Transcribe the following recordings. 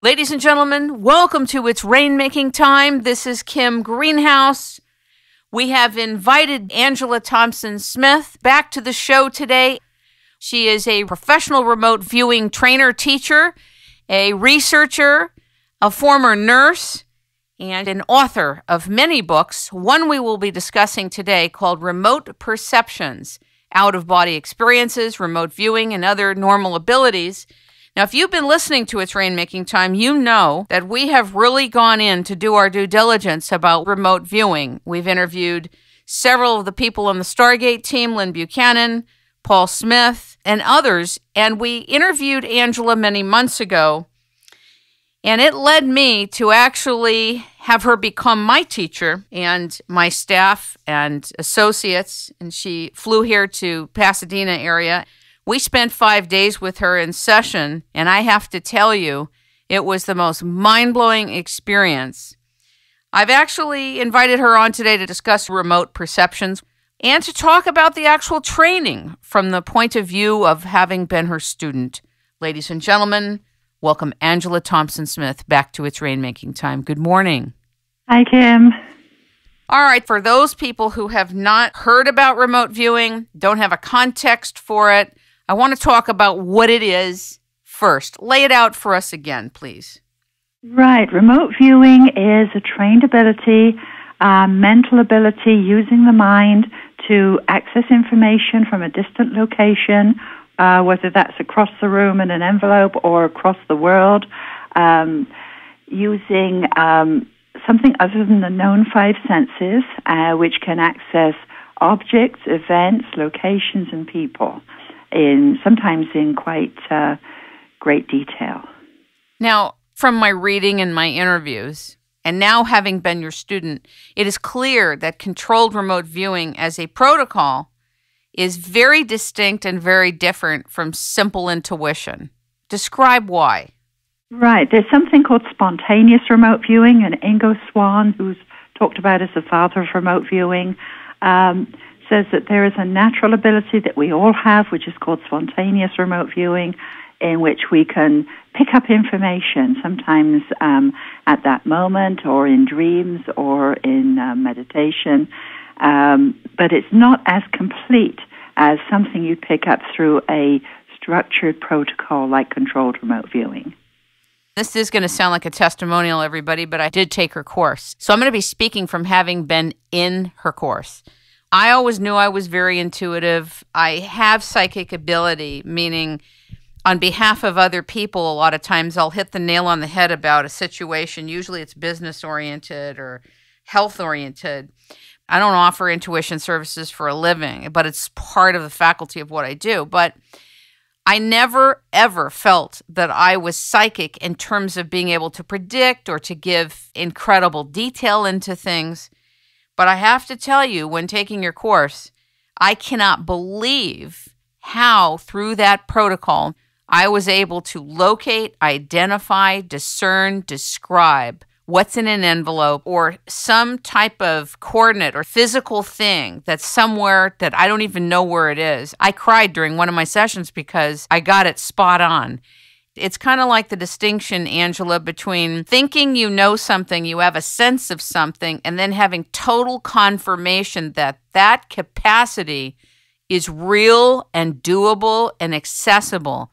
Ladies and gentlemen, welcome to It's Rainmaking Time. This is Kim Greenhouse. We have invited Angela Thompson Smith back to the show today. She is a professional remote viewing trainer, teacher, a researcher, a former nurse, and an author of many books. One we will be discussing today called Remote Perceptions, Out-of-Body Experiences, Remote Viewing, and Other Normal Abilities. Now, if you've been listening to It's Rainmaking Time, you know that we have really gone in to do our due diligence about remote viewing. We've interviewed several of the people on the Stargate team, Lynn Buchanan, Paul Smith, and others, and we interviewed Angela many months ago, and it led me to actually have her become my teacher and my staff and associates, and she flew here to Pasadena area. We spent 5 days with her in session, and I have to tell you, it was the most mind-blowing experience. I've actually invited her on today to discuss remote perceptions and to talk about the actual training from the point of view of having been her student. Ladies and gentlemen, welcome Angela Thompson Smith back to It's Rainmaking Time. Good morning. Hi, Kim. All right, for those people who have not heard about remote viewing, don't have a context for it, I want to talk about what it is first. Lay it out for us again, please. Right. Remote viewing is a trained ability, mental ability, using the mind to access information from a distant location, whether that's across the room in an envelope or across the world, using something other than the known five senses, which can access objects, events, locations, and people, sometimes in quite great detail. Now, from my reading and my interviews, and now having been your student, it is clear that controlled remote viewing as a protocol is very distinct and very different from simple intuition. Describe why. Right. There's something called spontaneous remote viewing, and Ingo Swann, who's talked about as the father of remote viewing, says that there is a natural ability that we all have, which is called spontaneous remote viewing, in which we can pick up information, sometimes at that moment or in dreams or in meditation. But it's not as complete as something you pick up through a structured protocol like controlled remote viewing. This is going to sound like a testimonial, everybody, but I did take her course. So I'm going to be speaking from having been in her course. I always knew I was very intuitive. I have psychic ability, meaning on behalf of other people, a lot of times I'll hit the nail on the head about a situation. Usually it's business-oriented or health-oriented. I don't offer intuition services for a living, but it's part of the faculty of what I do. But I never, ever felt that I was psychic in terms of being able to predict or to give incredible detail into things. But I have to tell you, when taking your course, I cannot believe how, through that protocol, I was able to locate, identify, discern, describe what's in an envelope or some type of coordinate or physical thing that's somewhere that I don't even know where it is. I cried during one of my sessions because I got it spot on. It's kind of like the distinction, Angela, between thinking you know something, you have a sense of something, and then having total confirmation that that capacity is real and doable and accessible.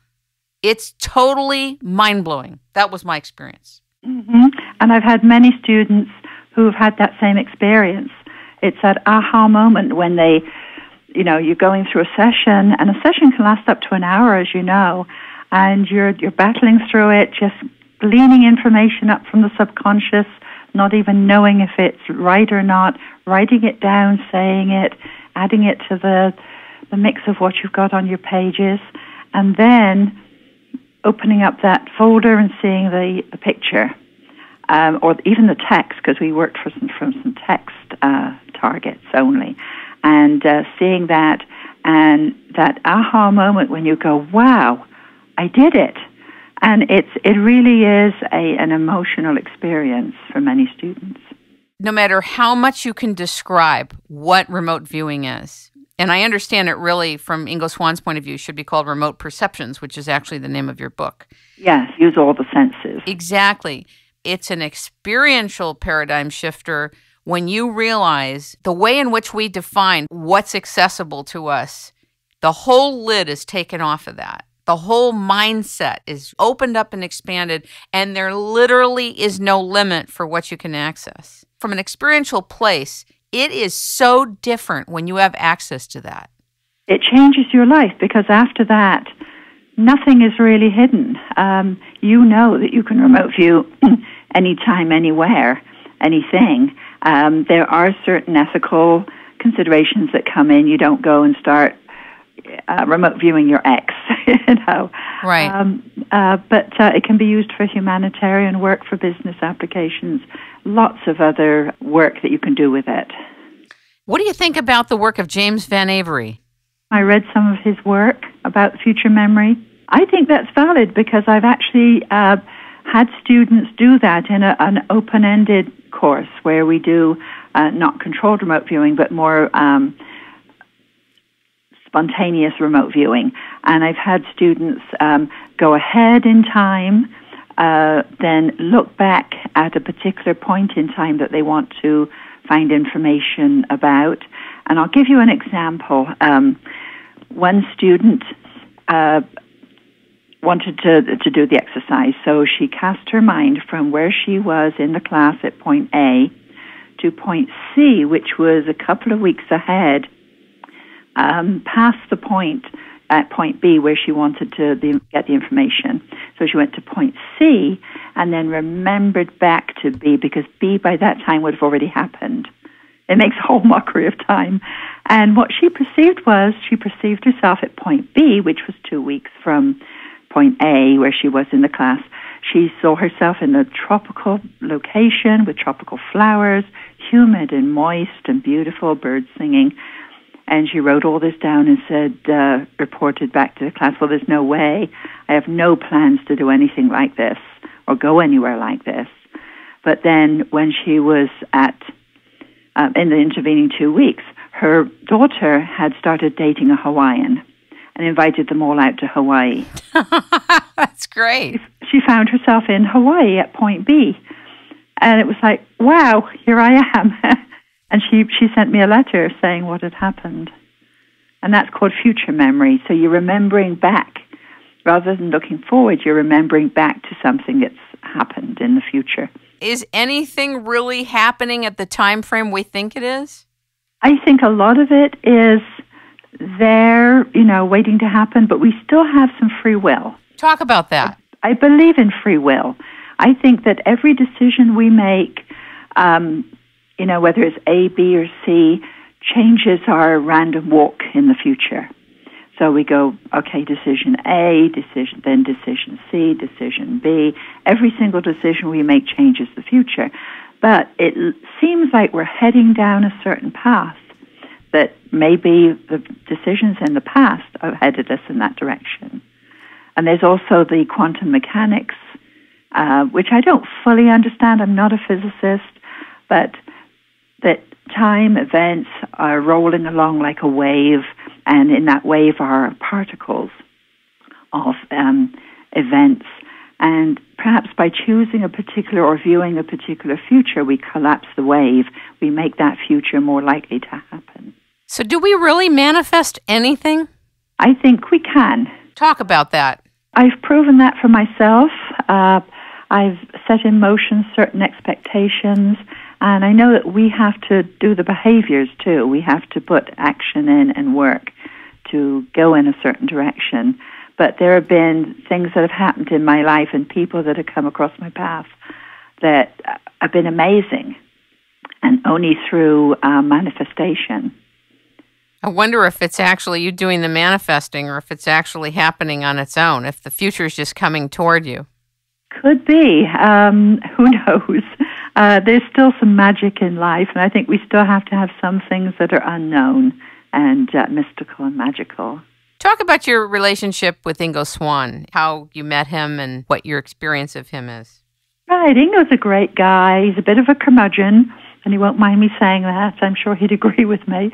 It's totally mind-blowing. That was my experience. Mm-hmm. And I've had many students who have had that same experience. It's that aha moment when you're going through a session, and a session can last up to an hour, as you know, and you're battling through it, just gleaning information up from the subconscious, not even knowing if it's right or not, writing it down, saying it, adding it to the mix of what you've got on your pages, and then opening up that folder and seeing the picture, or even the text, because we worked from some text targets only, and seeing that, and that aha moment when you go, wow, I did it. And it really is an emotional experience for many students. No matter how much you can describe what remote viewing is, And I understand it really, from Ingo Swann's point of view, should be called remote perceptions, which is actually the name of your book. Yes, use all the senses. Exactly. It's an experiential paradigm shifter when you realize the way in which we define what's accessible to us, the whole lid is taken off of that. The whole mindset is opened up and expanded, and there literally is no limit for what you can access. From an experiential place, it is so different when you have access to that. It changes your life because after that, nothing is really hidden. You know that you can remote view anytime, anywhere, anything. There are certain ethical considerations that come in. You don't go and start remote viewing your ex, you know. Right. But it can be used for humanitarian work, for business applications, lots of other work that you can do with it. What do you think about the work of James Van Avery? I read some of his work about future memory. I think that's valid because I've actually had students do that in an open-ended course where we do not controlled remote viewing, but more spontaneous remote viewing. And I've had students go ahead in time, then look back at a particular point in time that they want to find information about. And I'll give you an example. One student wanted to do the exercise, so she cast her mind from where she was in the class at point A to point C, which was a couple of weeks ahead, past the point at point B where she wanted to get the information. So she went to point C and then remembered back to B, because B by that time would have already happened. It makes a whole mockery of time. And what she perceived herself at point B, which was 2 weeks from point A, where she was in the class. She saw herself in a tropical location with tropical flowers, humid and moist and beautiful, birds singing. And she wrote all this down and said, reported back to the class, well, there's no way. I have no plans to do anything like this or go anywhere like this. But then when she was in the intervening 2 weeks, her daughter had started dating a Hawaiian and invited them all out to Hawaii. That's great. She found herself in Hawaii at point B. And it was like, wow, here I am. And she sent me a letter saying what had happened. And that's called future memory. So you're remembering back. Rather than looking forward, you're remembering back to something that's happened in the future. Is anything really happening at the time frame we think it is? I think a lot of it is there, waiting to happen, but we still have some free will. Talk about that. I believe in free will. I think that every decision we make, whether it's A, B, or C, changes our random walk in the future. So we go, okay, decision A, then decision C, decision B. Every single decision we make changes the future. But it seems like we're heading down a certain path that maybe the decisions in the past have headed us in that direction. And there's also the quantum mechanics, which I don't fully understand. I'm not a physicist, but that time events are rolling along like a wave, and in that wave are particles of events. And perhaps by choosing a particular or viewing a particular future, we collapse the wave. We make that future more likely to happen. So do we really manifest anything? I think we can. Talk about that. I've proven that for myself. I've set in motion certain expectations, and I know that we have to do the behaviors too. We have to put action in and work to go in a certain direction. But there have been things that have happened in my life and people that have come across my path that have been amazing, and only through manifestation. I wonder if it's actually you doing the manifesting or if it's actually happening on its own, if the future is just coming toward you. Could be. Who knows? There's still some magic in life, and I think we still have to have some things that are unknown and mystical and magical. Talk about your relationship with Ingo Swann, how you met him and what your experience of him is. Right. Ingo's a great guy. He's a bit of a curmudgeon, and he won't mind me saying that. I'm sure he'd agree with me.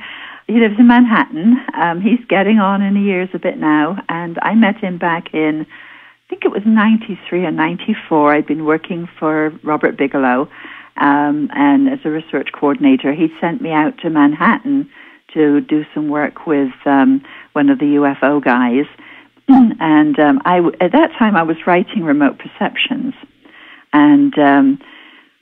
He lives in Manhattan. He's getting on in the years a bit now, and I met him back in, I think it was 93 or 94. I'd been working for Robert Bigelow, and as a research coordinator, he sent me out to Manhattan to do some work with one of the UFO guys. And at that time, I was writing Remote Perceptions, and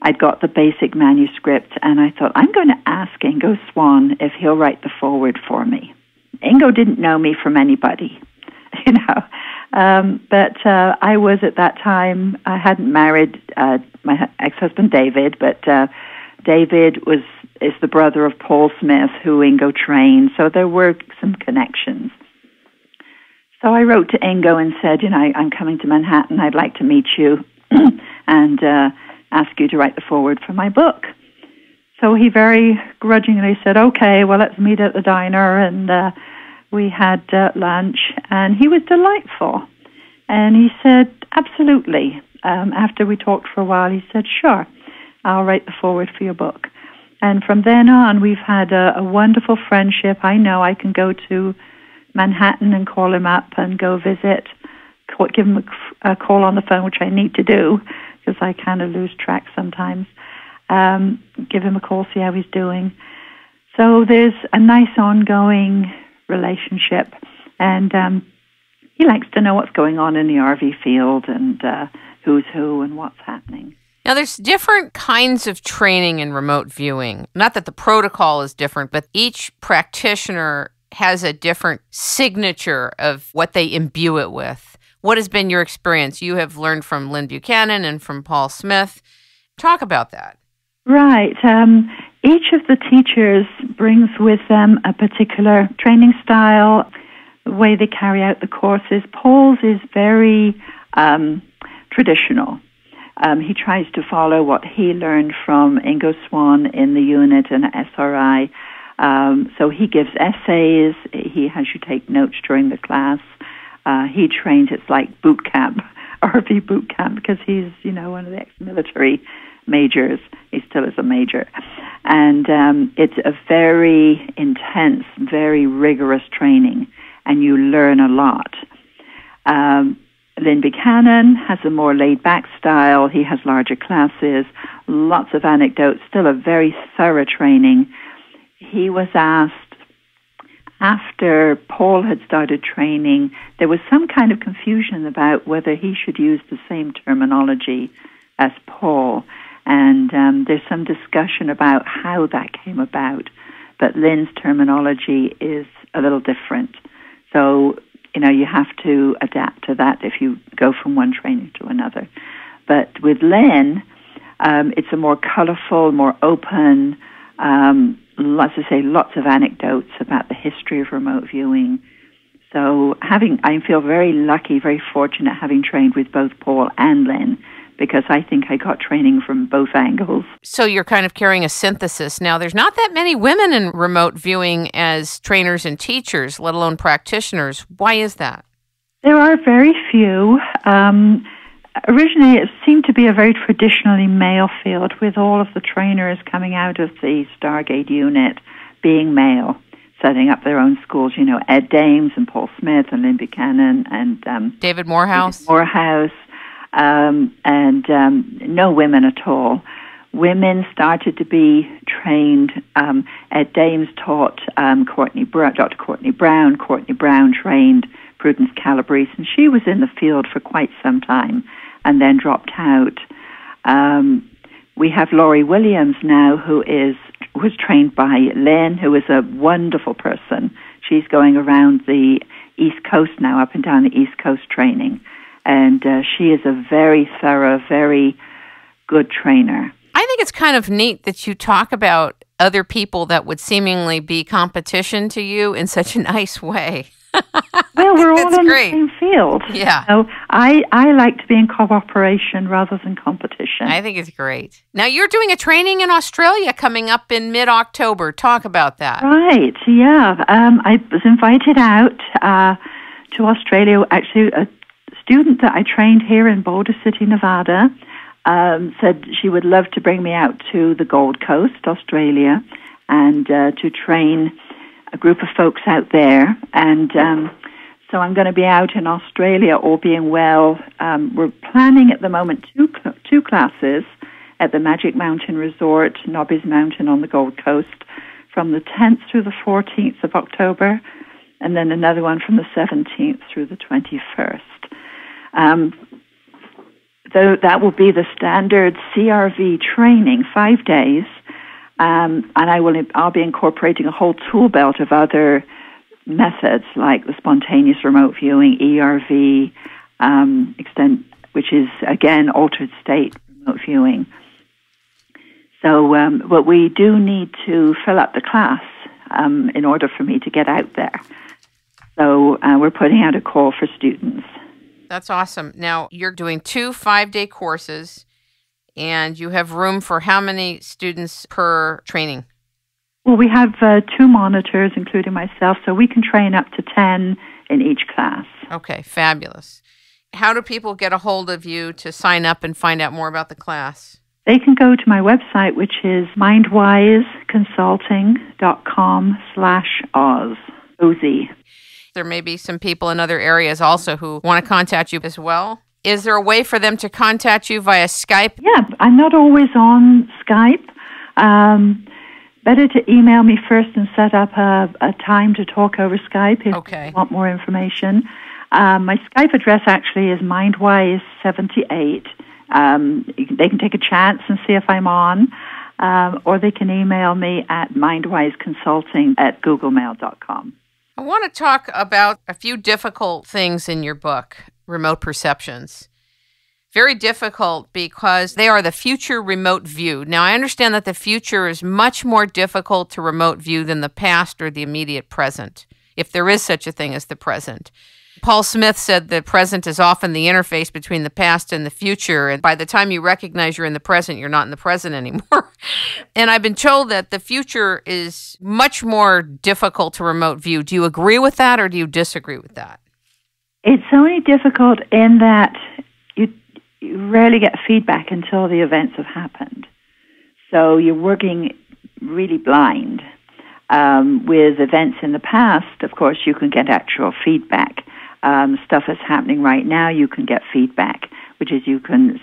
I'd got the basic manuscript, and I thought, I'm going to ask Ingo Swann if he'll write the foreword for me. Ingo didn't know me from anybody, you know. But I was, at that time, I hadn't married my ex-husband David, but David is the brother of Paul Smith, who Ingo trained, so there were some connections. So I wrote to Ingo and said, you know, I'm coming to Manhattan, I'd like to meet you, and ask you to write the foreword for my book. So he very grudgingly said, okay, well, let's meet at the diner, and we had lunch, and he was delightful. And he said, absolutely. After we talked for a while, he said, sure, I'll write the foreword for your book. And from then on, we've had a wonderful friendship. I know I can go to Manhattan and call him up and go visit, give him a call on the phone, which I need to do, because I kind of lose track sometimes. Give him a call, see how he's doing. So there's a nice ongoing relationship, and he likes to know what's going on in the RV field and who's who and what's happening. Now, there's different kinds of training in remote viewing. Not that the protocol is different, but each practitioner has a different signature of what they imbue it with. What has been your experience? You have learned from Lynn Buchanan and from Paul Smith. Talk about that. Right. Each of the teachers brings with them a particular training style, the way they carry out the courses. Paul's is very traditional. He tries to follow what he learned from Ingo Swann in the unit and SRI. So he gives essays. He has you take notes during the class. He trains, it's like boot camp, RV boot camp, because he's, you know, one of the ex-military majors. He still is a major. And it's a very intense, very rigorous training, and you learn a lot. Lynn Buchanan has a more laid-back style. He has larger classes, lots of anecdotes, still a very thorough training. He was asked, after Paul had started training, there was some kind of confusion about whether he should use the same terminology as Paul. And there's some discussion about how that came about. But Lynn's terminology is a little different. So, you know, you have to adapt to that if you go from one training to another. But with Lynn, it's a more colorful, more open, lots of anecdotes about the history of remote viewing. So I feel very lucky, very fortunate having trained with both Paul and Lynn, because I think I got training from both angles. So you're kind of carrying a synthesis. Now, there's not that many women in remote viewing as trainers and teachers, let alone practitioners. Why is that? There are very few. Originally, it seemed to be a very traditionally male field, with all of the trainers coming out of the Stargate unit being male, setting up their own schools. You know, Ed Dames and Paul Smith and Lynn Buchanan and David Morehouse. And no women at all. Women started to be trained. Ed Dames taught Dr. Courtney Brown. Courtney Brown trained Prudence Calabrese, and she was in the field for quite some time and then dropped out. We have Laurie Williams now, who was trained by Lynn, who is a wonderful person. She's going around the East Coast now, up and down the East Coast training. And she is a very thorough, very good trainer. I think it's kind of neat that you talk about other people that would seemingly be competition to you in such a nice way. Well, we're all in the same field. Yeah. So I like to be in cooperation rather than competition. I think it's great. Now, you're doing a training in Australia coming up in mid-October. Talk about that. Right, yeah. I was invited out to Australia. Actually, a student that I trained here in Boulder City, Nevada, said she would love to bring me out to the Gold Coast, Australia, and to train a group of folks out there, and so I'm going to be out in Australia, all being well. We're planning at the moment two classes at the Magic Mountain Resort, Nobby's Mountain on the Gold Coast, from the 10th through the 14th of October, and then another one from the 17th through the 21st. So that will be the standard CRV training, 5 days, and I'll be incorporating a whole tool belt of other methods like the spontaneous remote viewing, ERV, which is again altered state remote viewing. So, but we do need to fill up the class in order for me to get out there. So we're putting out a call for students. That's awesome. Now, you're doing 2 5-day courses, and you have room for how many students per training? Well, we have 2 monitors, including myself, so we can train up to 10 in each class. Okay, fabulous. How do people get a hold of you to sign up and find out more about the class? They can go to my website, which is mindwiseconsulting.com/Oz. OZ. There may be some people in other areas also who want to contact you as well. Is there a way for them to contact you via Skype? Yeah, I'm not always on Skype. Better to email me first and set up a time to talk over Skype if you want more information. My Skype address actually is Mindwise78. They can take a chance and see if I'm on, or they can email me at mindwiseconsulting@googlemail.com. I want to talk about a few difficult things in your book, Remote Perceptions. Very difficult because they are the future remote view. Now, I understand that the future is much more difficult to remote view than the past or the immediate present, if there is such a thing as the present. Paul Smith said the present is often the interface between the past and the future, and by the time you recognize you're in the present, you're not in the present anymore. And I've been told that the future is much more difficult to remote view. Do you agree with that, or do you disagree with that? It's only difficult in that you rarely get feedback until the events have happened. So you're working really blind. With events in the past, of course, you can get actual feedback. Stuff that's happening right now, you can get feedback, which is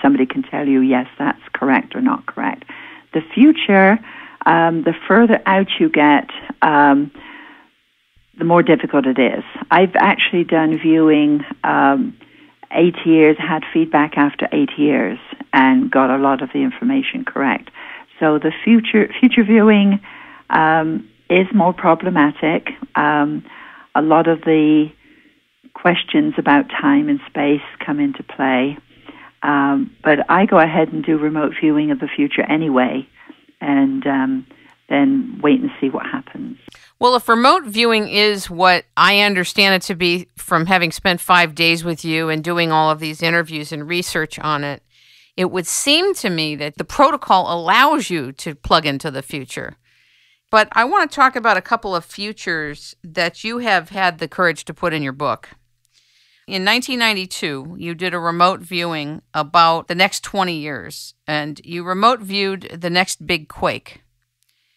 somebody can tell you, yes, that's correct or not correct. The future, the further out you get, the more difficult it is. I've actually done viewing 8 years, had feedback after 8 years, and got a lot of the information correct. So the future viewing is more problematic. A lot of the questions about time and space come into play. But I go ahead and do remote viewing of the future anyway, and then wait and see what happens. Well, if remote viewing is what I understand it to be from having spent 5 days with you and doing all of these interviews and research on it, it would seem to me that the protocol allows you to plug into the future. But I want to talk about a couple of futures that you have had the courage to put in your book. In 1992, you did a remote viewing about the next 20 years, and you remote viewed the next big quake.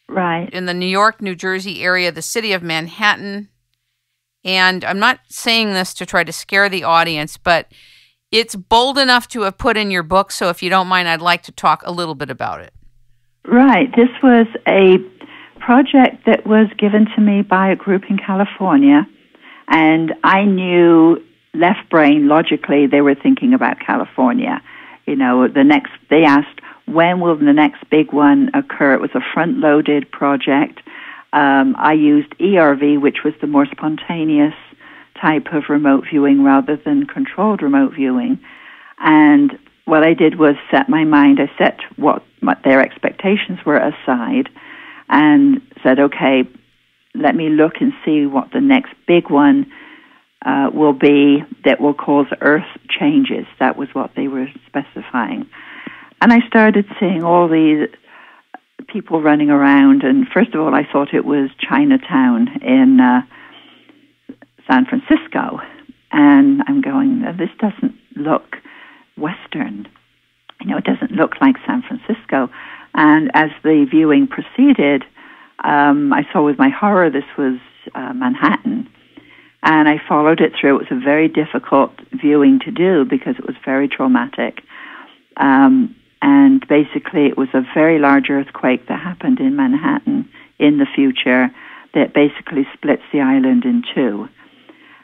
Right. In the New York, New Jersey area, the city of Manhattan. And I'm not saying this to try to scare the audience, but it's bold enough to have put in your book, so if you don't mind, I'd like to talk a little bit about it. Right. This was a project that was given to me by a group in California, and I knew left brain, logically, they were thinking about California. They asked, when will the next big one occur? It was a front-loaded project. I used ERV, which was the more spontaneous type of remote viewing rather than controlled remote viewing. And what I did was set my mind, I set what their expectations were aside and said, okay, let me look and see what the next big one will be that will cause Earth changes. That was what they were specifying. And I started seeing all these people running around, and first of all, I thought it was Chinatown in San Francisco. And I'm going, this doesn't look Western. It doesn't look like San Francisco. And as the viewing proceeded, I saw with my horror this was Manhattan. And I followed it through. It was a very difficult viewing to do because it was very traumatic. And basically it was a very large earthquake that happened in Manhattan in the future that basically splits the island in two.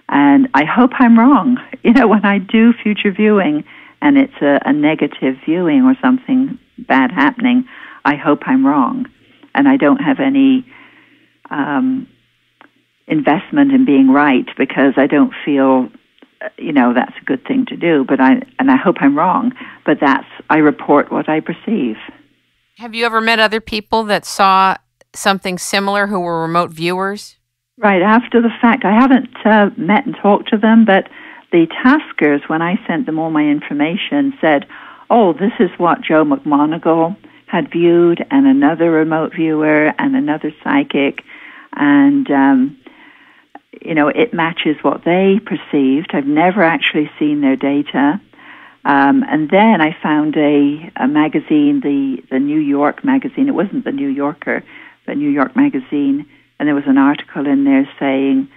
And I hope I'm wrong. When I do future viewing and it's a negative viewing or something bad happening, I hope I'm wrong. And I don't have any investment in being right because I don't feel, that's a good thing to do. But I hope I'm wrong. But I report what I perceive. Have you ever met other people that saw something similar who were remote viewers? Right, after the fact. I haven't met and talked to them, but the taskers, when I sent them all my information, said, oh, this is what Joe McMonigal had viewed, and another remote viewer, and another psychic, and, it matches what they perceived. I've never actually seen their data. And then I found a magazine, the New York magazine. It wasn't the New Yorker, but New York magazine. And there was an article in there saying,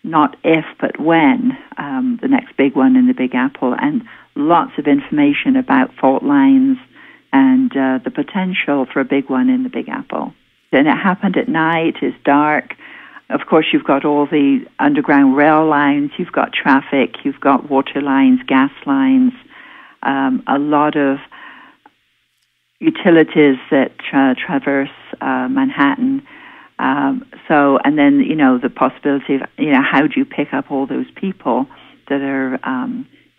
not if, but when, the next big one in the Big Apple, and lots of information about fault lines and the potential for a big one in the Big Apple. Then it happened at night, it's dark. Of course, you've got all the underground rail lines, you've got traffic, you've got water lines, gas lines, a lot of utilities that traverse Manhattan. And then, the possibility of, how do you pick up all those people that are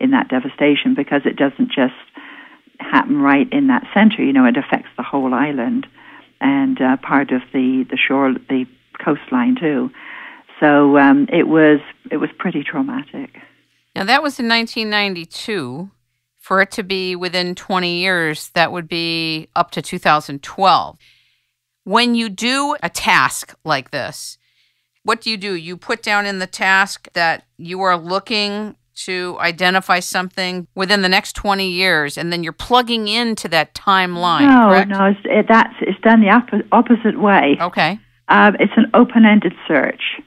in that devastation? Because it doesn't just happen right in that center, it affects the whole island and part of the shore, the coastline too. So it was pretty traumatic. Now, that was in 1992. For it to be within 20 years, that would be up to 2012. When you do a task like this, what do? You put down in the task that you are looking to identify something within the next 20 years, and then you're plugging into that timeline, correct? No, it's done the opposite way. Okay. It's an open-ended search.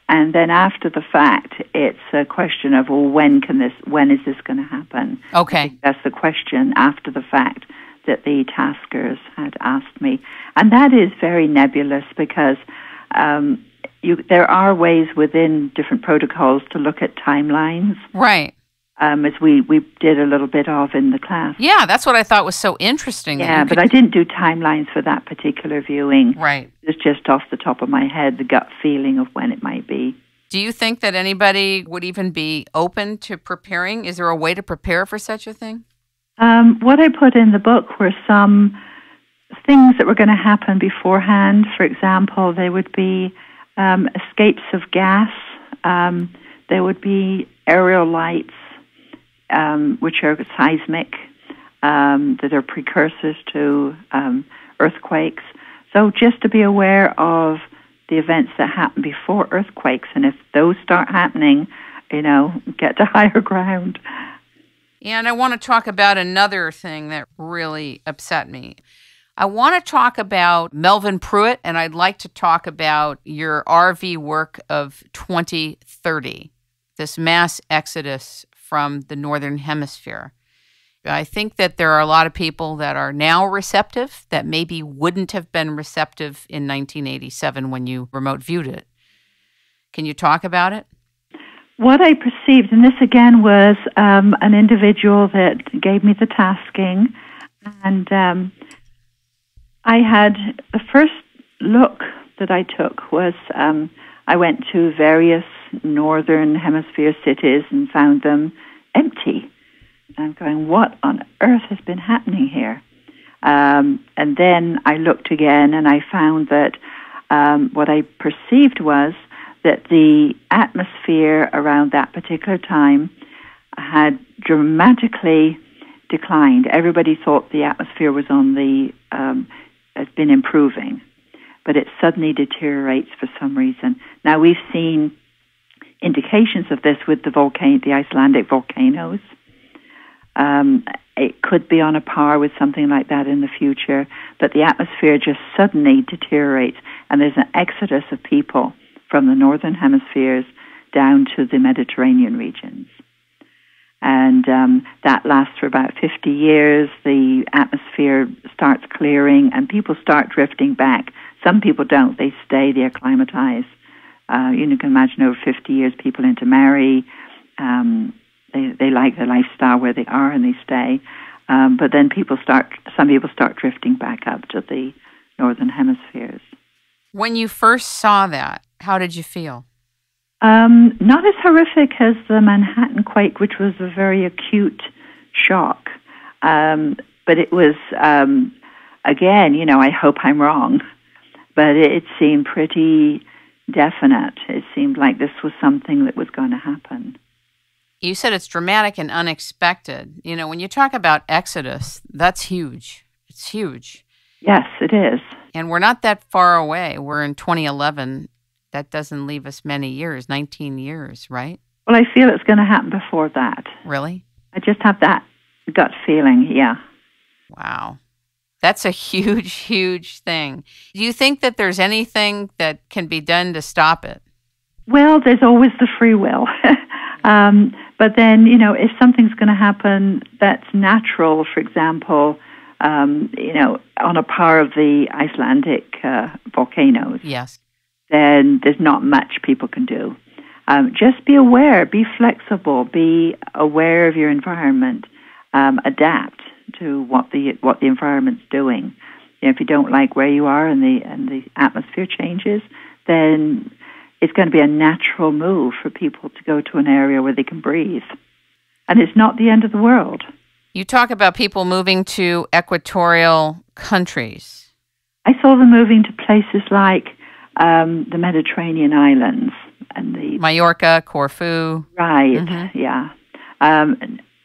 And then after the fact, it's a question of, well, when is this going to happen? Okay. That's the question after the fact that the taskers had asked me. And that is very nebulous because there are ways within different protocols to look at timelines. Right. As we did a little bit of in the class. Yeah, that's what I thought was so interesting. Yeah, but I didn't do timelines for that particular viewing. Right. It's just off the top of my head, the gut feeling of when it might be. Do you think that anybody would even be open to preparing? Is there a way to prepare for such a thing? What I put in the book were some things that were going to happen beforehand. For example, there would be escapes of gas. There would be aerial lights, which are seismic, that are precursors to earthquakes. So just to be aware of the events that happen before earthquakes, and if those start happening, get to higher ground. And I want to talk about another thing that really upset me. I want to talk about Melvin Pruitt, and I'd like to talk about your RV work of 2030, this mass exodus from the Northern Hemisphere. I think that there are a lot of people that are now receptive that maybe wouldn't have been receptive in 1987 when you remote viewed it. Can you talk about it? What I perceived, and this again was an individual that gave me the tasking, and I had the first look that I took was I went to various Northern Hemisphere cities and found them empty. I'm going, what on earth has been happening here? And then I looked again and I found that what I perceived was that the atmosphere around that particular time had dramatically declined. Everybody thought the atmosphere was has been improving, but it suddenly deteriorates for some reason. Now, we've seen indications of this with the Icelandic volcanoes. It could be on a par with something like that in the future, but the atmosphere just suddenly deteriorates, and there's an exodus of people from the northern hemispheres down to the Mediterranean regions. And that lasts for about 50 years. The atmosphere starts clearing and people start drifting back. Some people don't. They stay, they acclimatize. You can imagine over 50 years people intermarry. They like the lifestyle where they are and they stay. But then some people start drifting back up to the northern hemispheres. When you first saw that, how did you feel? Not as horrific as the Manhattan quake, which was a very acute shock. But it was, again, I hope I'm wrong, but it seemed pretty definite. It seemed like this was something that was going to happen. You said it's dramatic and unexpected. When you talk about Exodus, that's huge. It's huge. Yes, it is. And we're not that far away. We're in 2011. That doesn't leave us many years, 19 years, right? Well, I feel it's going to happen before that. Really? I just have that gut feeling, yeah. Wow. That's a huge, huge thing. Do you think that there's anything that can be done to stop it? Well, there's always the free will. But then, if something's going to happen that's natural, for example, on a par of the Icelandic volcanoes, yes, then there's not much people can do. Just be aware, be flexible, be aware of your environment, adapt to what the environment's doing. If you don't like where you are and the atmosphere changes, then it's going to be a natural move for people to go to an area where they can breathe. And it's not the end of the world. You talk about people moving to equatorial countries. I saw them moving to places like the Mediterranean islands and the Mallorca, Corfu. Right, mm-hmm. Yeah.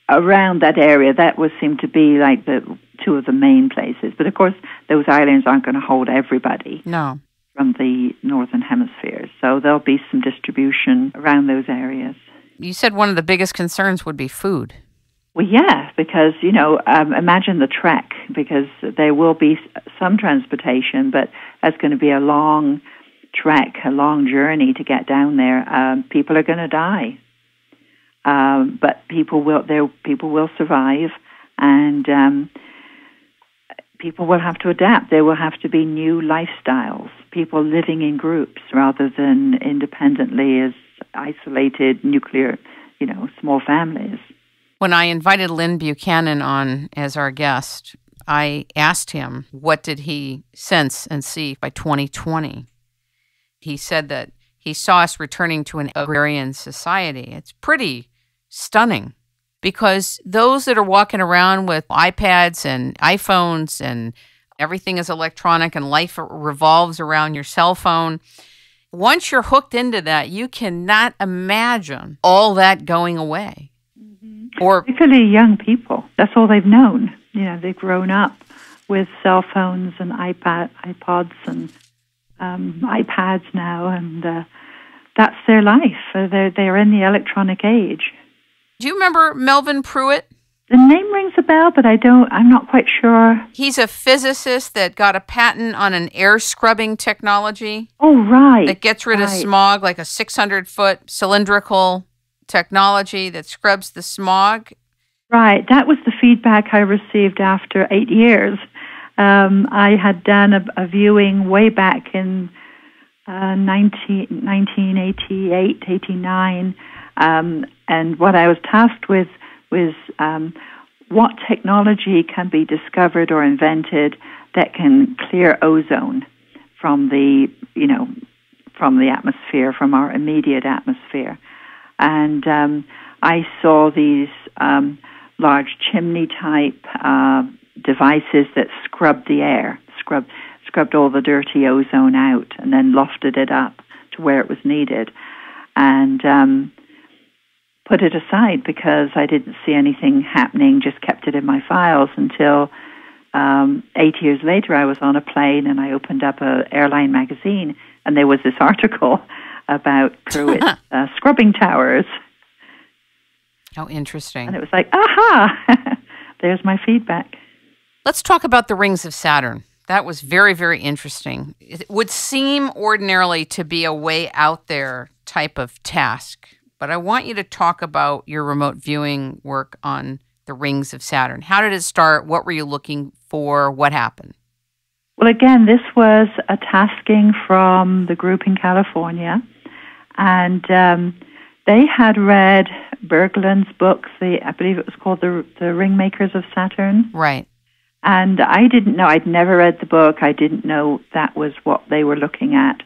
Around that area, that would seem to be like the two of the main places. But of course, those islands aren't going to hold everybody. No. From the northern hemisphere. So there'll be some distribution around those areas. You said one of the biggest concerns would be food. Well, yeah, because, imagine the trek, because there will be some transportation, but that's going to be a long trek, a long journey to get down there. People are going to die. But people will survive, and people will have to adapt. There will have to be new lifestyles, people living in groups rather than independently as isolated nuclear, small families. When I invited Lynn Buchanan on as our guest, I asked him what did he sense and see by 2020. He said that he saw us returning to an agrarian society. It's pretty stunning because those that are walking around with iPads and iPhones and everything is electronic and life revolves around your cell phone, once you're hooked into that, you cannot imagine all that going away. Or particularly young people. That's all they've known. They've grown up with cell phones and iPods and iPads now, and that's their life. They're in the electronic age. Do you remember Melvin Pruitt? The name rings a bell, but I'm not quite sure. He's a physicist that got a patent on an air scrubbing technology. Oh, right. That gets rid of smog, like a 600-foot cylindrical technology that scrubs the smog. Right. That was the feedback I received after 8 years. I had done a viewing way back in 1988, 89, and what I was tasked with was what technology can be discovered or invented that can clear ozone from the atmosphere, from our immediate atmosphere. And I saw these large chimney-type devices that scrubbed the air, scrubbed all the dirty ozone out, and then lofted it up to where it was needed, and put it aside because I didn't see anything happening, just kept it in my files until 8 years later I was on a plane and I opened up an airline magazine, and there was this article about Pruitt's scrubbing towers. How interesting. And it was like, aha, there's my feedback. Let's talk about the rings of Saturn, That was very, very interesting. It would seem ordinarily to be a way out there type of task, but I want you to talk about your remote viewing work on the rings of Saturn. How did it start? What were you looking for? What happened? Well, again, this was a tasking from the group in California, and they had read Berglund's book, I believe it was called The Ringmakers of Saturn. Right. And I didn't know, I'd never read the book, I didn't know that was what they were looking at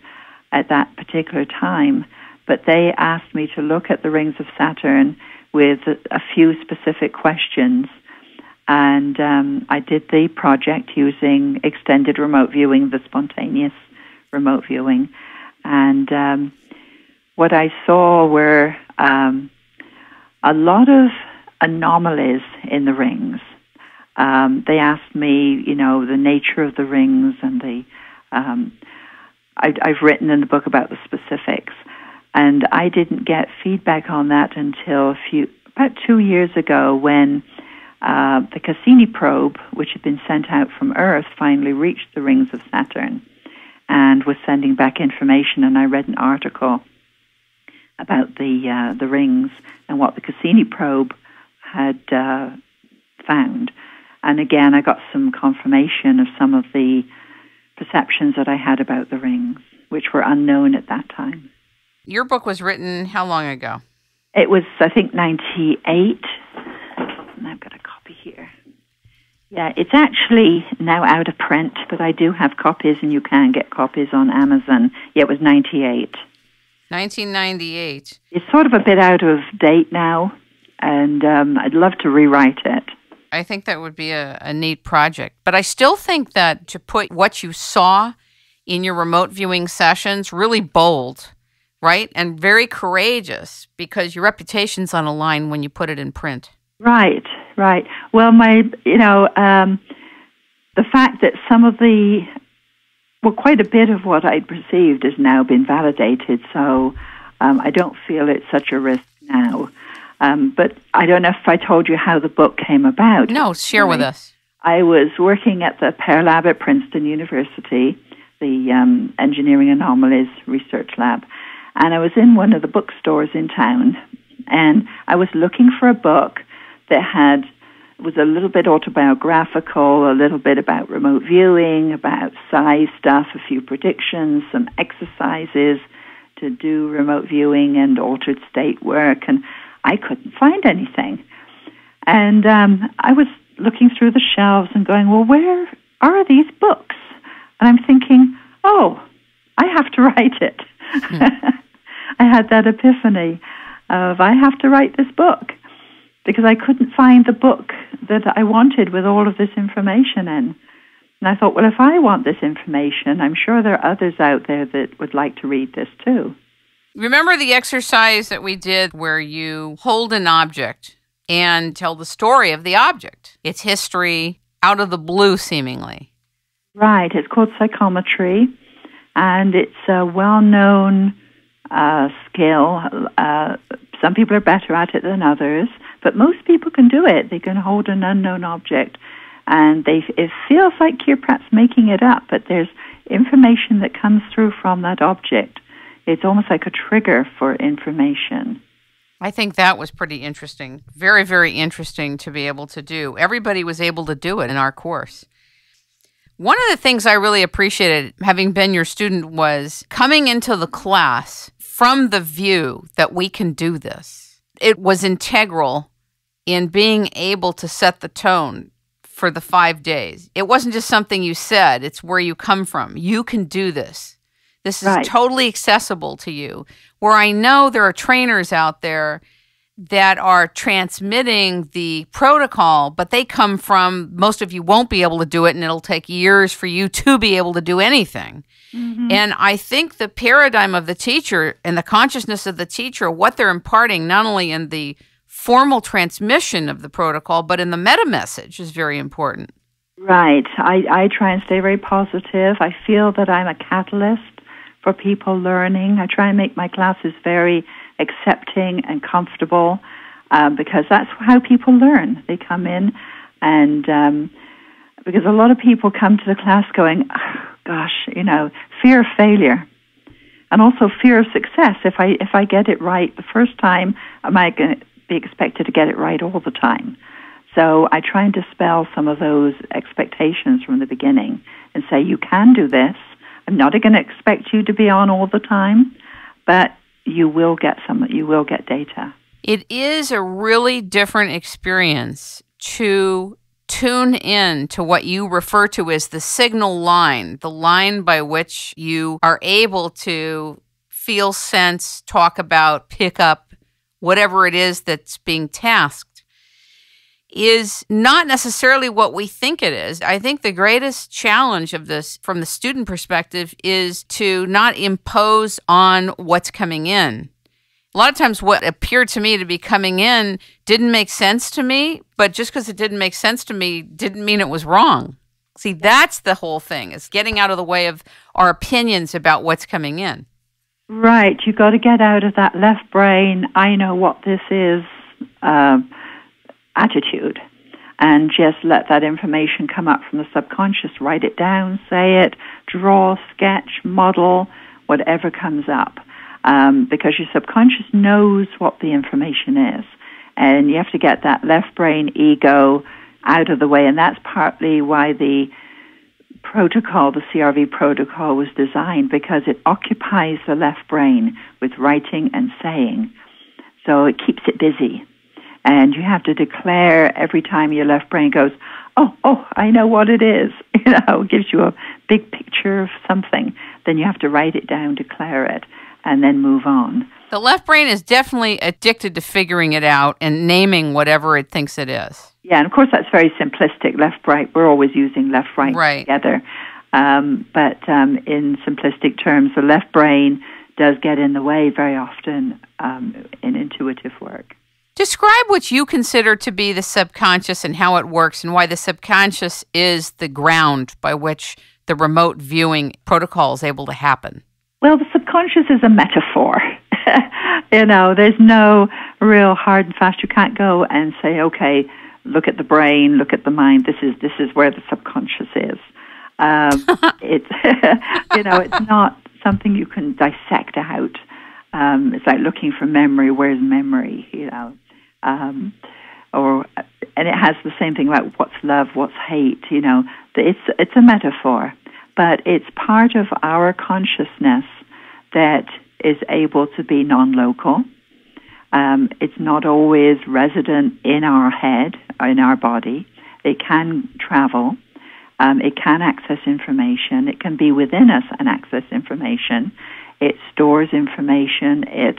that particular time. But they asked me to look at the rings of Saturn with a few specific questions. And I did the project using extended remote viewing, the spontaneous remote viewing. And what I saw were a lot of anomalies in the rings. They asked me, the nature of the rings, and I've written in the book about the specifics, and I didn't get feedback on that until about 2 years ago, when the Cassini probe, which had been sent out from Earth, finally reached the rings of Saturn and was sending back information. And I read an article about the rings and what the Cassini probe had found. And again, I got some confirmation of some of the perceptions that I had about the rings, which were unknown at that time. Your book was written how long ago? It was, I think, 98. And I've got a copy here. Yeah, it's actually now out of print, but I do have copies, and you can get copies on Amazon. Yeah, it was 98. 1998. It's sort of a bit out of date now, and I'd love to rewrite it. I think that would be a neat project. But I still think that to put what you saw in your remote viewing sessions really bold, right? And very courageous, because your reputation's on a line when you put it in print. Right. Well, the fact that quite a bit of what I'd perceived has now been validated, so I don't feel it's such a risk now. But I don't know if I told you how the book came about. No, share with us. I was working at the Pear Lab at Princeton University, the Engineering Anomalies Research Lab, and I was in one of the bookstores in town, and I was looking for a book that was a little bit autobiographical, a little bit about remote viewing, about psi stuff, a few predictions, some exercises to do remote viewing and altered state work, and I couldn't find anything. And I was looking through the shelves and going, well, where are these books? And I'm thinking, oh, I have to write it. I had that epiphany of, I have to write this book, because I couldn't find the book that I wanted with all of this information in. And I thought, well, if I want this information, I'm sure there are others out there that would like to read this too. Remember the exercise that we did where you hold an object and tell the story of the object, its history, out of the blue, seemingly? Right. It's called Psychometry, and it's a well-known skill. Some people are better at it than others, but most people can do it. They can hold an unknown object, and it feels like you're perhaps making it up, but there's information that comes through from that object. It's almost like a trigger for information. I think that was pretty interesting. Very, very interesting to be able to do. Everybody was able to do it in our course. One of the things I really appreciated, having been your student, was coming into the class from the view that we can do this. It was integral in being able to set the tone for the 5 days. It wasn't just something you said. It's where you come from. You can do this. This is right. Totally accessible to you. Where I know there are trainers out there that are transmitting the protocol, but they come from, most of you won't be able to do it, and it'll take years for you to be able to do anything. Mm-hmm. And I think the paradigm of the teacher and the consciousness of the teacher, what they're imparting, not only in the formal transmission of the protocol, but in the meta message, is very important. Right. I try and stay very positive. I feel that I'm a catalyst for people learning. I try and make my classes very accepting and comfortable because that's how people learn. They come in and Because a lot of people come to the class going, oh, gosh, fear of failure. And also fear of success. If I get it right the first time, am I going to be expected to get it right all the time? So I try and dispel some of those expectations from the beginning and say, you can do this. I'm not going to expect you to be on all the time, but you will get data. It is a really different experience to tune in to what you refer to as the signal line, the line by which you are able to feel, sense, talk about, pick up, whatever it is that's being tasked, is not necessarily what we think it is. I think the greatest challenge of this from the student perspective is to not impose on what's coming in. A lot of times what appeared to me to be coming in didn't make sense to me, but just because it didn't make sense to me didn't mean it was wrong. See, that's the whole thing, is getting out of the way of our opinions about what's coming in. Right. You've got to get out of that left brain, I know what this is, attitude, and just let that information come up from the subconscious. Write it down, say it, draw, sketch, model, whatever comes up. Because your subconscious knows what the information is. And you have to get that left brain ego out of the way. And that's partly why the protocol, the CRV protocol, was designed, because it occupies the left brain with writing and saying. So it keeps it busy. And you have to declare every time your left brain goes, oh, I know what it is. It gives you a big picture of something. Then you have to write it down, declare it, and then move on. The left brain is definitely addicted to figuring it out and naming whatever it thinks it is. Yeah, and of course that's very simplistic, left-right. We're always using left-right together. But in simplistic terms, the left brain does get in the way very often in intuitive work. Describe what you consider to be the subconscious and how it works, and why the subconscious is the ground by which the remote viewing protocol is able to happen. Well, the subconscious is a metaphor. There's no real hard and fast. You can't go and say, okay, look at the brain, look at the mind. This is where the subconscious is. It's it's not something you can dissect out. It's like looking for memory. Where's memory? And it has the same thing about what's love, what's hate. It's a metaphor. But it's part of our consciousness that is able to be non-local. It's not always resident in our head or in our body. It can travel. It can access information. It can be within us and access information. It stores information. It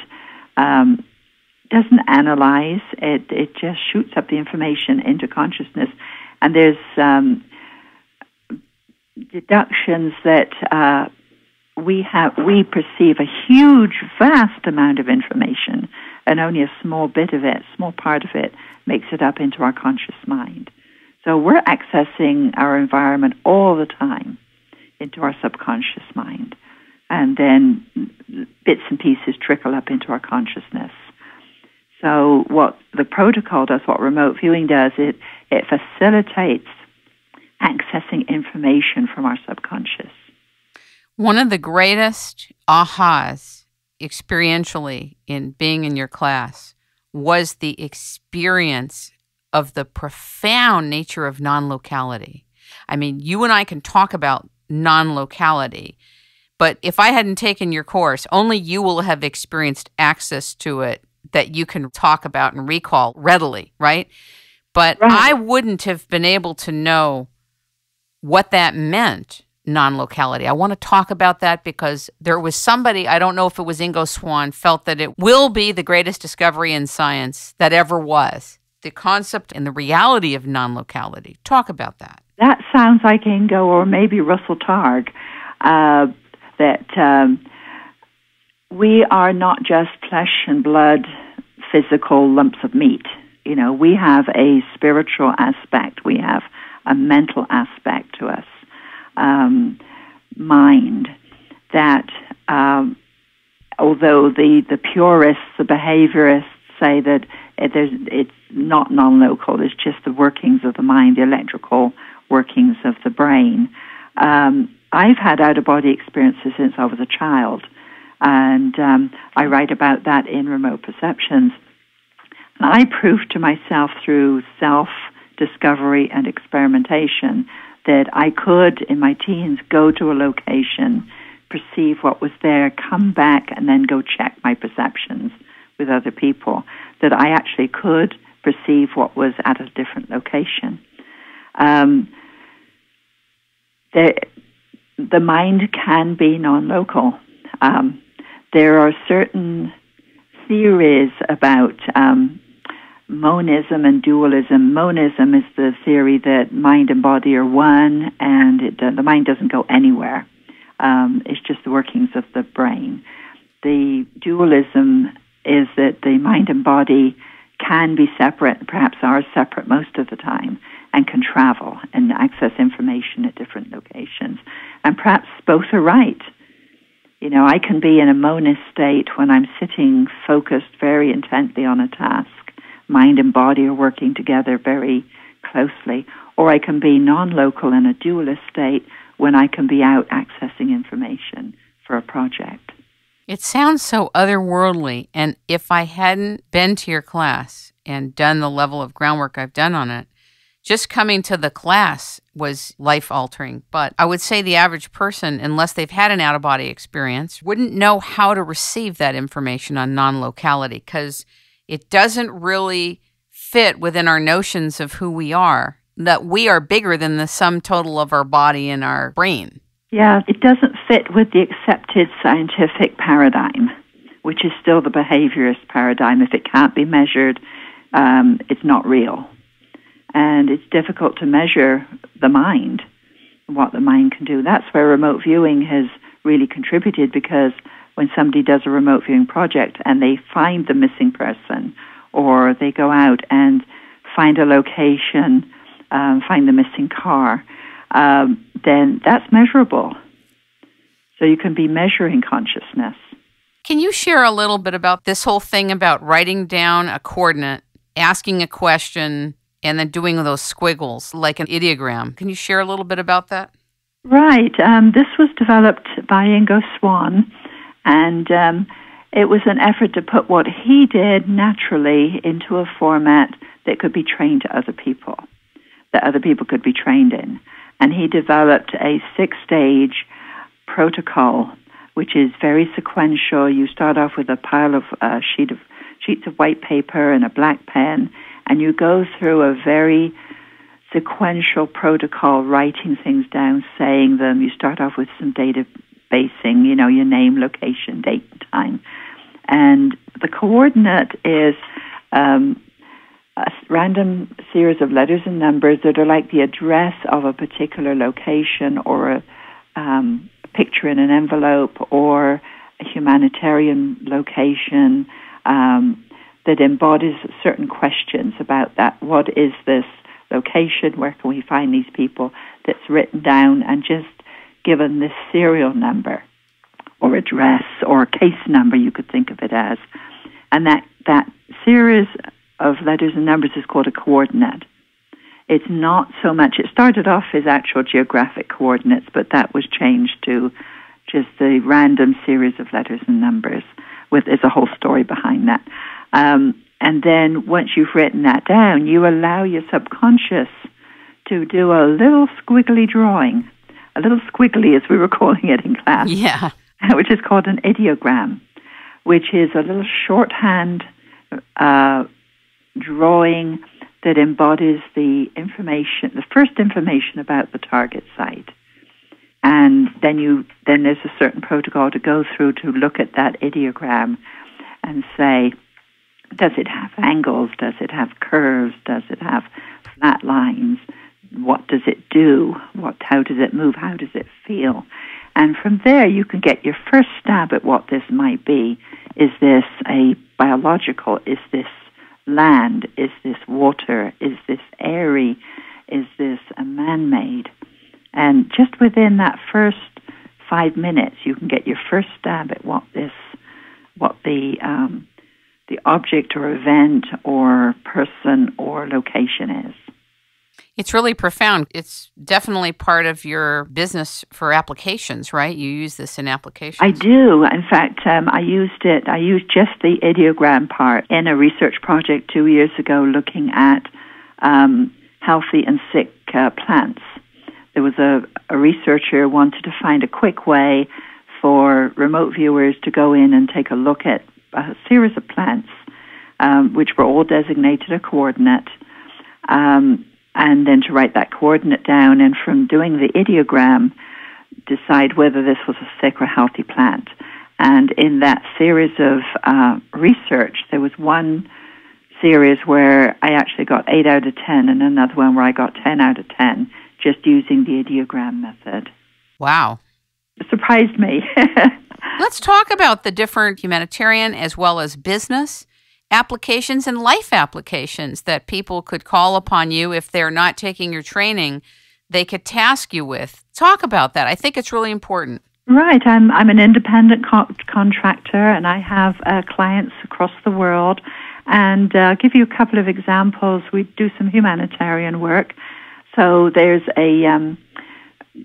doesn't analyze. It just shoots up the information into consciousness. And there's deductions that we perceive a huge, vast amount of information, and only a small bit of it, small part of it, makes it up into our conscious mind. So we're accessing our environment all the time into our subconscious mind, and then bits and pieces trickle up into our consciousness. So what the protocol does, what remote viewing does, it facilitates accessing information from our subconscious. One of the greatest ahas experientially in being in your class was the experience of the profound nature of non-locality. I mean, you and I can talk about non-locality, but if I hadn't taken your course, only you will have experienced access to it that you can talk about and recall readily, right? But right. I wouldn't have been able to know what that meant, non-locality. I want to talk about that because there was somebody, I don't know if it was Ingo Swann, felt that it will be the greatest discovery in science that ever was. The concept and the reality of non-locality. Talk about that. That sounds like Ingo or maybe Russell Targ, that we are not just flesh and blood, physical lumps of meat. We have a spiritual aspect. We have a mental aspect to us. Mind that, although the purists, the behaviorists say that it's not non-local, it's just the workings of the mind, the electrical workings workings of the brain. I've had out-of-body experiences since I was a child, and I write about that in Remote Perceptions. And I proved to myself through self-discovery and experimentation that I could, in my teens, go to a location, perceive what was there, come back, and then go check my perceptions with other people, that I actually could perceive what was at a different location. The mind can be non-local. There are certain theories about monism and dualism. Monism is the theory that mind and body are one, and the mind doesn't go anywhere. It's just the workings of the brain. The dualism is that the mind and body can be separate, perhaps are separate most of the time, and can travel and access information at different locations. And perhaps both are right. You know, I can be in a monist state when I'm sitting focused very intently on a task. Mind and body are working together very closely. Or I can be non-local in a dualist state when I can be out accessing information for a project. It sounds so otherworldly, and if I hadn't been to your class and done the level of groundwork I've done on it, just coming to the class was life-altering. But I would say the average person, unless they've had an out-of-body experience, wouldn't know how to receive that information on non-locality, because it doesn't really fit within our notions of who we are, that we are bigger than the sum total of our body and our brain. Yeah, it doesn't fit with the accepted scientific paradigm, which is still the behaviorist paradigm. If it can't be measured, it's not real. And it's difficult to measure the mind, what the mind can do. That's where remote viewing has really contributed, because when somebody does a remote viewing project and they find the missing person, or they go out and find a location, find the missing car, then that's measurable. So you can be measuring consciousness. Can you share a little bit about this whole thing about writing down a coordinate, asking a question, and then doing those squiggles like an ideogram? Can you share a little bit about that? Right. This was developed by Ingo Swann, and it was an effort to put what he did naturally into a format that could be trained to other people, that other people could be trained in. And he developed a 6-stage protocol, which is very sequential. You start off with a pile of sheets of white paper and a black pen, and you go through a very sequential protocol, writing things down, saying them. You start off with some data basing, you know, your name, location, date, and time. And the coordinate is a random series of letters and numbers that are like the address of a particular location, or a picture in an envelope, or a humanitarian location that embodies certain questions about that. What is this location? Where can we find these people? That's written down and just given this serial number or address or case number, you could think of it as. And that series of letters and numbers is called a coordinate. It's not so much, it started off as actual geographic coordinates, but that was changed to just the random series of letters and numbers. There's a whole story behind that. And then once you've written that down, you allow your subconscious to do a little squiggly drawing, a little squiggly as we were calling it in class, which is called an ideogram, which is a little shorthand drawing that embodies the information, the first information about the target site. And then there's a certain protocol to go through to look at that ideogram and say, does it have angles? Does it have curves? Does it have flat lines? What does it do? How does it move? How does it feel? And from there, you can get your first stab at what this might be. Is this a biological? Is this land? Is this water? Is this airy? Is this a man-made? And just within that first 5 minutes, you can get your first stab at what the object or event or person or location is. It's really profound. It's definitely part of your business for applications, right? You use this in applications. I do. In fact, I used just the ideogram part in a research project 2 years ago looking at healthy and sick plants. There was a researcher who wanted to find a quick way for remote viewers to go in and take a look at a series of plants, which were all designated a coordinate, and then to write that coordinate down, and from doing the ideogram, decide whether this was a sick or healthy plant. And in that series of research, there was one series where I actually got 8 out of 10, and another one where I got 10 out of 10, just using the ideogram method. Wow. It surprised me. Let's talk about the different humanitarian as well as business applications and life applications that people could call upon you if they're not taking your training, they could task you with. Talk about that. I think it's really important. Right. I'm an independent contractor, and I have clients across the world. And I'll give you a couple of examples. We do some humanitarian work. So there's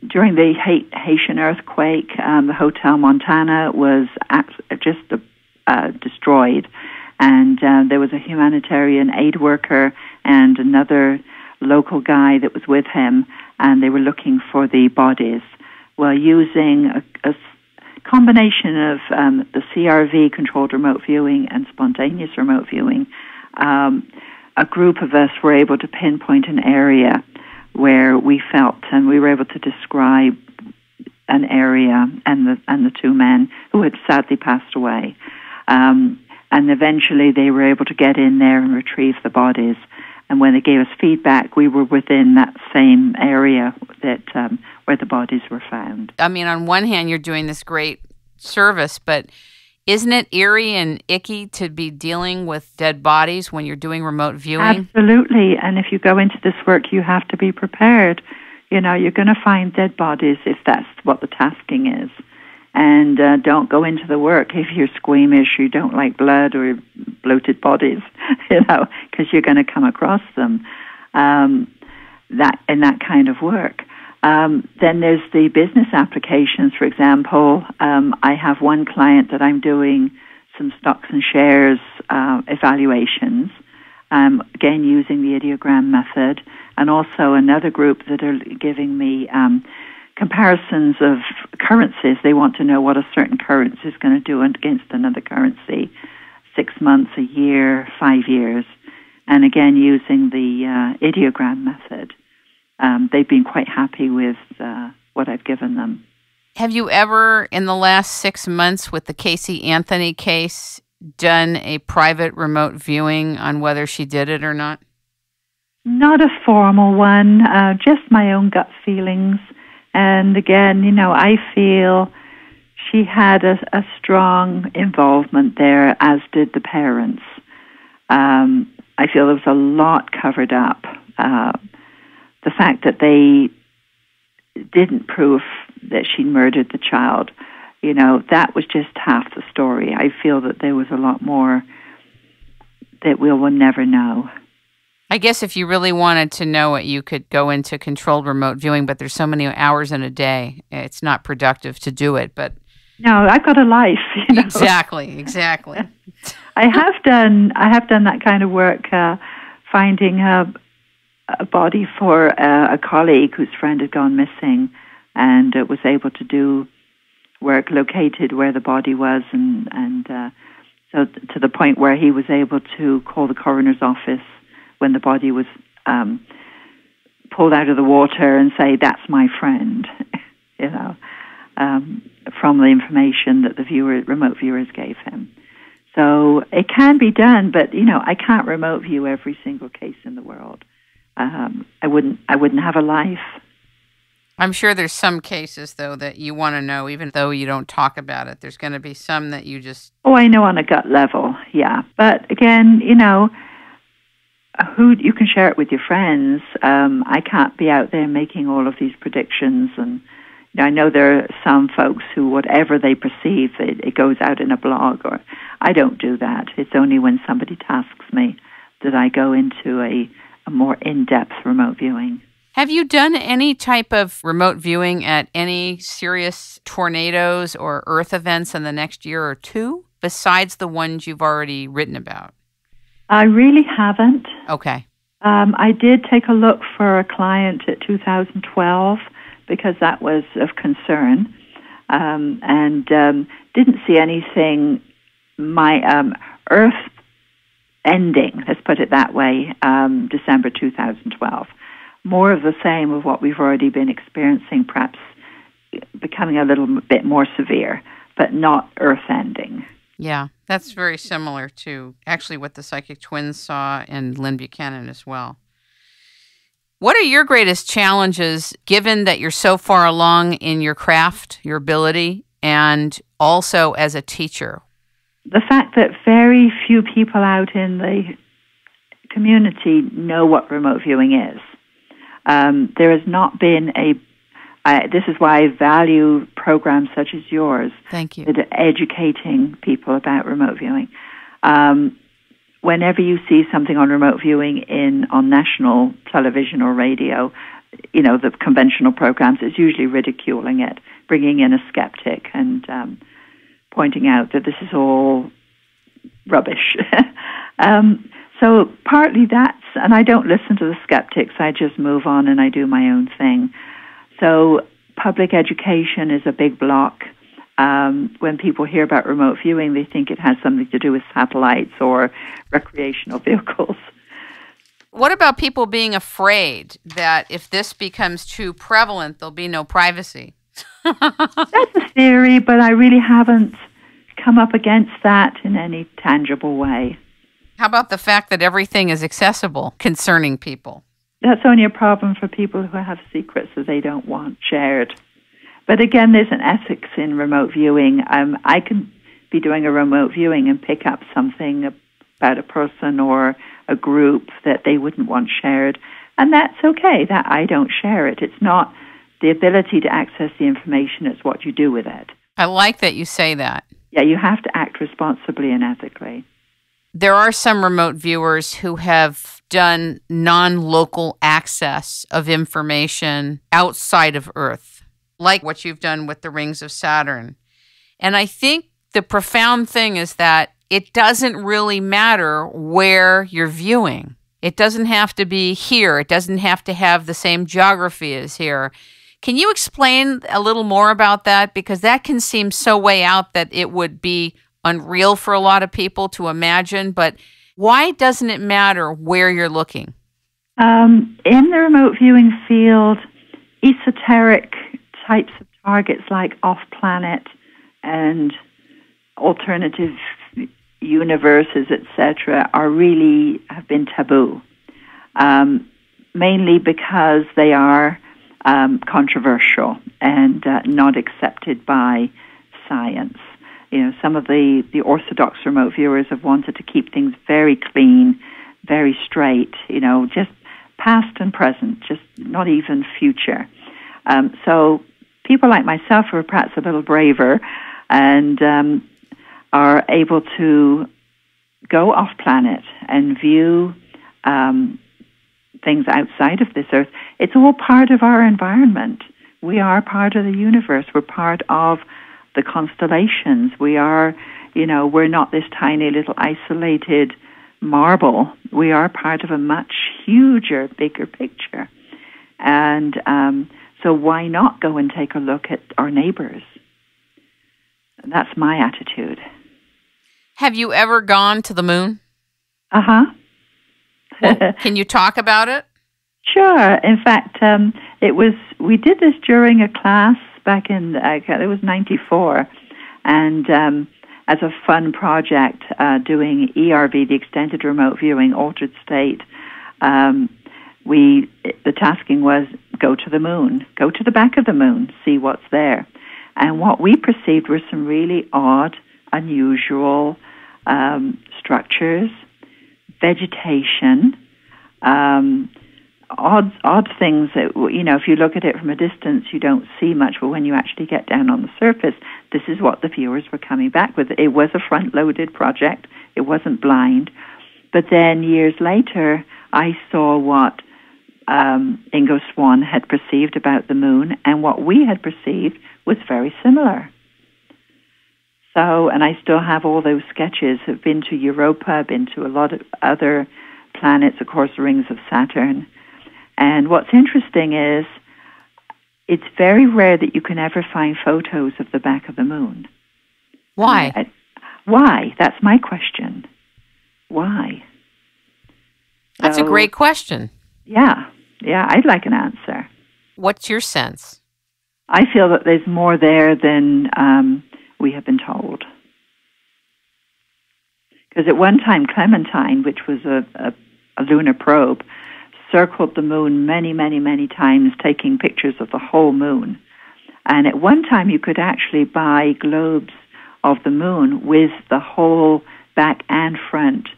during the Haitian earthquake, the Hotel Montana was just destroyed. And there was a humanitarian aid worker and another local guy that was with him, and they were looking for the bodies. Well, using a combination of the CRV, controlled remote viewing, and spontaneous remote viewing, a group of us were able to pinpoint an area where we felt, and we were able to describe an area and the two men who had sadly passed away. And eventually they were able to get in there and retrieve the bodies. And when they gave us feedback, we were within that same area that where the bodies were found. I mean, on one hand, you're doing this great service, but isn't it eerie and icky to be dealing with dead bodies when you're doing remote viewing? Absolutely. And if you go into this work, you have to be prepared. You know, you're going to find dead bodies if that's what the tasking is. And don't go into the work if you're squeamish, you don't like blood or bloated bodies, because you're going to come across them that in that kind of work. Then there's the business applications. For example, I have one client that I'm doing some stocks and shares evaluations, again using the ideogram method, and also another group that are giving me comparisons of currencies. They want to know what a certain currency is going to do against another currency, 6 months, a year, 5 years. And again, using the ideogram method. They've been quite happy with what I've given them. Have you ever, in the last 6 months with the Casey Anthony case, done a private remote viewing on whether she did it or not? Not a formal one, just my own gut feelings. And again, I feel she had a strong involvement there, as did the parents. I feel there was a lot covered up. The fact that they didn't prove that she murdered the child, that was just half the story. I feel that there was a lot more that we will never know. I guess if you really wanted to know it, you could go into controlled remote viewing, but there's so many hours in a day. It's not productive to do it, but... No, I've got a life. Exactly. I have done that kind of work, finding a body for a colleague whose friend had gone missing, and was able to do work located where the body was, and so to the point where he was able to call the coroner's office when the body was pulled out of the water and say, "That's my friend," from the information that the remote viewers gave him. So it can be done, but I can't remote view every single case in the world. I wouldn't have a life. I'm sure there's some cases, though, that you want to know, even though you don't talk about it. There's going to be some that you just... Oh, I know on a gut level, yeah. But again, you can share it with your friends. I can't be out there making all of these predictions. And I know there are some folks who, whatever they perceive, it goes out in a blog. Or I don't do that. It's only when somebody tasks me that I go into a a more in-depth remote viewing. Have you done any type of remote viewing at any serious tornadoes or earth events in the next year or two, besides the ones you've already written about? I really haven't. Okay. I did take a look for a client at 2012 because that was of concern, and didn't see anything. My Earth ending, let's put it that way, December 2012. More of the same of what we've already been experiencing, perhaps becoming a little bit more severe, but not earth-ending. Yeah, that's very similar to actually what the psychic twins saw and Lynn Buchanan as well. What are your greatest challenges, given that you're so far along in your craft, your ability, and also as a teacher? The fact that very few people out in the community know what remote viewing is. There has not been this is why I value programs such as yours. Thank you. That are educating people about remote viewing. Whenever you see something on remote viewing on national television or radio, the conventional programs, it's usually ridiculing it, bringing in a skeptic and pointing out that this is all rubbish. So partly that's, and I don't listen to the skeptics, I just move on and I do my own thing. So public education is a big block. When people hear about remote viewing, they think it has something to do with satellites or recreational vehicles. What about people being afraid that if this becomes too prevalent, there'll be no privacy? That's a theory, but I really haven't come up against that in any tangible way. How about the fact that everything is accessible concerning people? That's only a problem for people who have secrets that they don't want shared. But again, there's an ethics in remote viewing. I can be doing a remote viewing and pick up something about a person or a group that they wouldn't want shared. And that's okay, that I don't share it. It's not the ability to access the information, it's what you do with it. I like that you say that. Yeah, you have to act responsibly and ethically. There are some remote viewers who have done non-local access of information outside of Earth, like what you've done with the rings of Saturn. And I think the profound thing is that it doesn't really matter where you're viewing. It doesn't have to be here. It doesn't have to have the same geography as here. Can you explain a little more about that? Because that can seem so way out that it would be unreal for a lot of people to imagine, but why doesn't it matter where you're looking? In the remote viewing field, esoteric types of targets like off-planet and alternative universes, etc., have been taboo, mainly because they are controversial and not accepted by science. Some of the orthodox remote viewers have wanted to keep things very clean, very straight, just past and present, just not even future. So people like myself who are perhaps a little braver and are able to go off-planet and view things outside of this Earth. It's all part of our environment. We are part of the universe. We're part of the constellations. We are, we're not this tiny little isolated marble. We are part of a much huger, bigger picture. And so why not go and take a look at our neighbors? That's my attitude. Have you ever gone to the moon? Uh-huh. Well, can you talk about it? Sure. In fact, we did this during a class back in, it was 94, and as a fun project doing ERV, the Extended Remote Viewing, Altered State, the tasking was go to the moon, go to the back of the moon, see what's there. And what we perceived were some really odd, unusual structures, vegetation, odd things that, if you look at it from a distance, you don't see much, but when you actually get down on the surface, this is what the viewers were coming back with. It was a front-loaded project. It wasn't blind. But then years later, I saw what Ingo Swann had perceived about the moon, and what we had perceived was very similar. So, and I still have all those sketches. I've been to Europa, I've been to a lot of other planets, of course, the rings of Saturn. And what's interesting is it's very rare that you can ever find photos of the back of the moon. Why? Why? That's my question. Why? That's a great question. Yeah, I'd like an answer. What's your sense? I feel that there's more there than we have been told. Because at one time, Clementine, which was a lunar probe, circled the moon many, many, many times, taking pictures of the whole moon. And at one time, you could actually buy globes of the moon with the whole back and front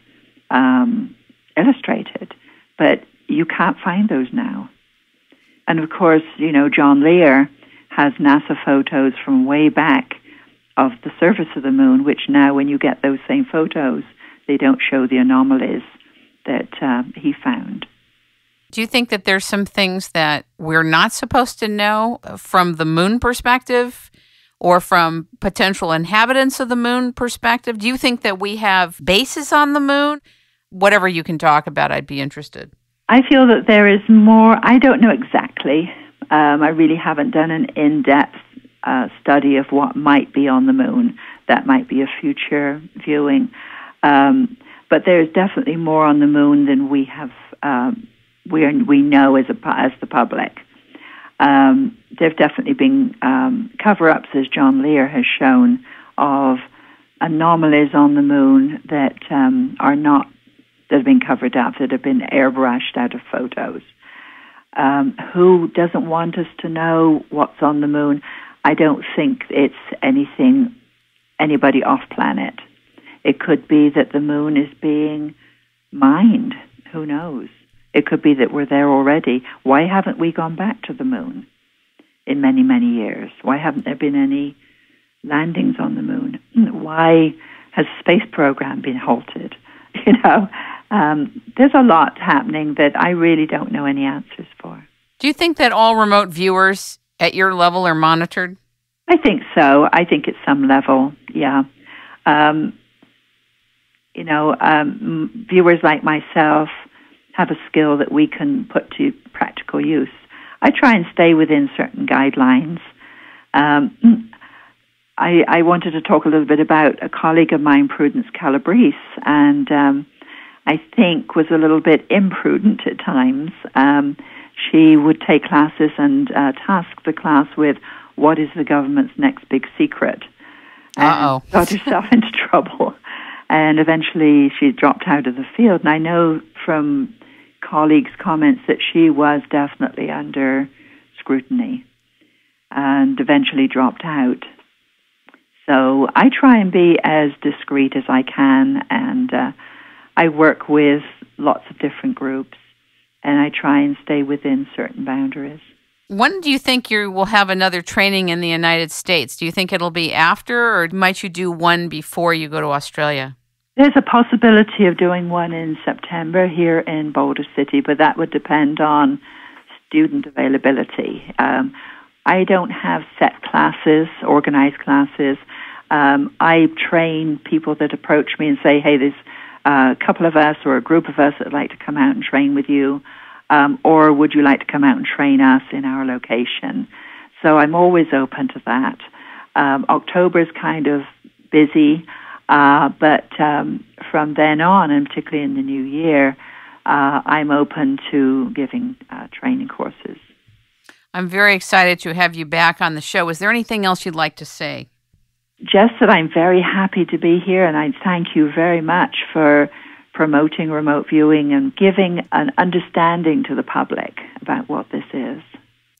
illustrated. But you can't find those now. And of course, John Lear has NASA photos from way back of the surface of the moon, which now when you get those same photos, they don't show the anomalies that he found. Do you think that there's some things that we're not supposed to know from the moon perspective or from potential inhabitants of the moon perspective? Do you think that we have bases on the moon? Whatever you can talk about, I'd be interested. I feel that there is more. I don't know exactly. I really haven't done an in-depth study of what might be on the moon. That might be a future viewing. But there's definitely more on the moon than we have. We know as the public. There have definitely been cover-ups, as John Lear has shown, of anomalies on the moon that have been covered up, that have been airbrushed out of photos. Who doesn't want us to know what's on the moon? I don't think it's anybody off planet. It could be that the moon is being mined. Who knows? It could be that we're there already. Why haven't we gone back to the moon in many, many years? Why haven't there been any landings on the moon? Why has the space program been halted? There's a lot happening that I really don't know any answers for. Do you think that all remote viewers at your level are monitored? I think so. I think at some level, yeah. Viewers like myself have a skill that we can put to practical use. I try and stay within certain guidelines. I wanted to talk a little bit about a colleague of mine, Prudence Calabrese, and I think was a little bit imprudent at times. She would take classes and task the class with, what is the government's next big secret? And got herself into trouble. And eventually she dropped out of the field. And I know from colleagues' comments that she was definitely under scrutiny and eventually dropped out. So I try and be as discreet as I can, and I work with lots of different groups, and I try and stay within certain boundaries. When do you think you will have another training in the United States? Do you think it'll be after, or might you do one before you go to Australia? There's a possibility of doing one in September here in Boulder City, but that would depend on student availability. I don't have set classes, organized classes. I train people that approach me and say, hey, there's a couple of us or a group of us that would like to come out and train with you, or would you like to come out and train us in our location? So I'm always open to that. October is kind of busy, but from then on, and particularly in the new year, I'm open to giving training courses. I'm very excited to have you back on the show. Is there anything else you'd like to say? Just that I'm very happy to be here, and I thank you very much for promoting remote viewing and giving an understanding to the public about what this is.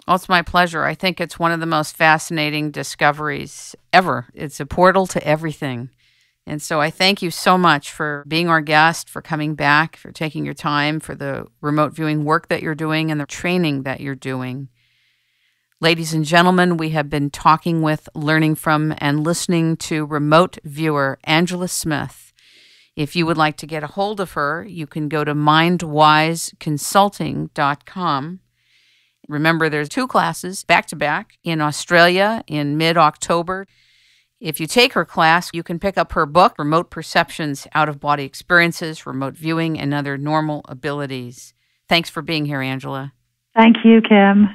Well, it's my pleasure. I think it's one of the most fascinating discoveries ever. It's a portal to everything. And so I thank you so much for being our guest, for coming back, for taking your time, for the remote viewing work that you're doing and the training that you're doing. Ladies and gentlemen, we have been talking with, learning from, and listening to remote viewer Angela Smith. If you would like to get a hold of her, you can go to mindwiseconsulting.com. Remember, there's 2 classes back-to-back in Australia in mid-October. If you take her class, you can pick up her book, Remote Perceptions, Out-of-Body Experiences, Remote Viewing, and Other Normal Abilities. Thanks for being here, Angela. Thank you, Kim.